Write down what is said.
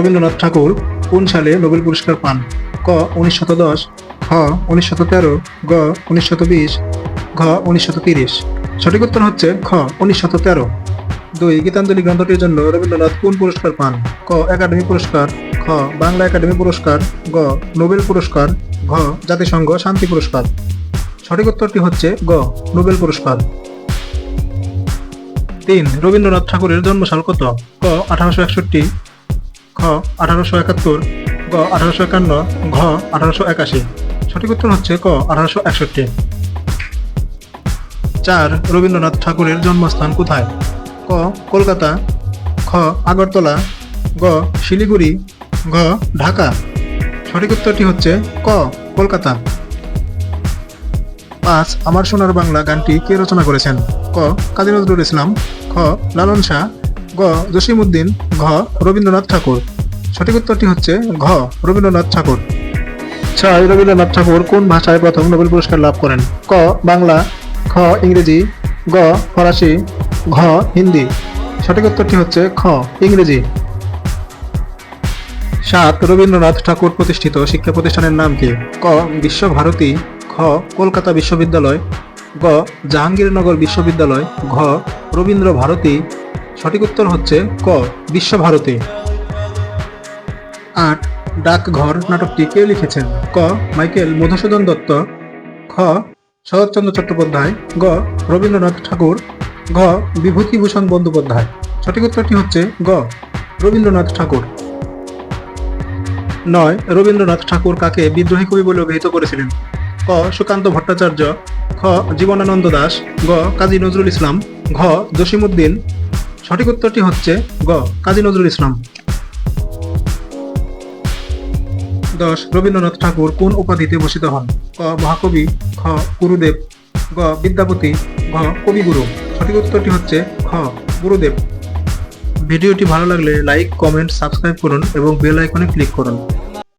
রবীন্দ্রনাথ ঠাকুর কোন সালে নোবেল পুরস্কার পান? ক 1910, খ 1913, গ 1920, ঘ 1930। সঠিক উত্তর হচ্ছে খ 1913। 2 গীতাঞ্জলি গ্রন্থটির জন্য রবীন্দ্রনাথ কোন পুরস্কার পান? ক একাডেমি পুরস্কার, খ বাংলা একাডেমি পুরস্কার, গ নোবেল পুরস্কার, ঘ জাতিসংঘ শান্তি পুরস্কার। সঠিক উত্তরটি হচ্ছে গ নোবেল পুরস্কার। 3 রবীন্দ্রনাথ ঠাকুরের জন্মসাল কত? ক 1861, খ 1871, গ 1851, ঘ 1881। সঠিক উত্তর হচ্ছে ক 1861। 4 রবীন্দ্রনাথ ঠাকুরের জন্মস্থান কোথায়? ক কলকাতা, খ আগরতলা, গ শিলিগুড়ি, ঘ ঢাকা। সঠিক উত্তরটি হচ্ছে ক কলকাতা। 5 আমার সোনার বাংলা গানটি কে রচনা করেছেন? ক কাজী নজরুল ইসলাম, খ লালন শাহ, গ জসিমউদ্দিন, ঘ রবীন্দ্রনাথ ঠাকুর। সঠিক উত্তরটি হচ্ছে ঘ রবীন্দ্রনাথ ঠাকুর। 6 রবীন্দ্রনাথ ঠাকুর কোন ভাষায় প্রথম নোবেল পুরস্কার লাভ করেন? ক বাংলা, খ ইংরেজি, গ ফরাসি, ঘ হিন্দি। সঠিক উত্তরটি হচ্ছে খ ইংরেজি। 7 রবীন্দ্রনাথ ঠাকুর প্রতিষ্ঠিত শিক্ষা প্রতিষ্ঠানের নাম কি? ক বিশ্বভারতী, খ কলকাতা বিশ্ববিদ্যালয়, গ জাহাঙ্গীরনগর বিশ্ববিদ্যালয়, ঘ রবীন্দ্র ভারতী। সঠিক উত্তর হচ্ছে ক বিশ্বভারতী। 8 ডাকঘর নাটকটি কে লিখেছেন? ক মাইকেল মধুসূদন দত্ত, খ শরৎচন্দ্র চট্টোপাধ্যায়, গ রবীন্দ্রনাথ ঠাকুর, ঘ বিভূতিভূষণ বন্দ্যোপাধ্যায়। সঠিক উত্তরটি হচ্ছে গ রবীন্দ্রনাথ ঠাকুর। 9 রবীন্দ্রনাথ ঠাকুর কাকে বিদ্রোহী কবি বলে অভিহিত করেছিলেন? ক সুকান্ত ভট্টাচার্য, খ জীবনানন্দ দাশ, গ কাজী নজরুল ইসলাম, ঘ জসিমউদ্দিন। সঠিক উত্তরটি হচ্ছে গ কাজী নজরুল ইসলাম। 10 রবীন্দ্রনাথ ঠাকুর কোন উপাধিতে ভূষিত হন? ক মহাকবি, খ গুরুদেব, গ বিদ্যাপতি, ঘ কবিগুরু। সঠিক উত্তরটি হচ্ছে খ গুরুদেব। ভিডিওটি ভালো লাগলে লাইক, কমেন্ট, সাবস্ক্রাইব করুন এবং বেল আইকনে ক্লিক করুন।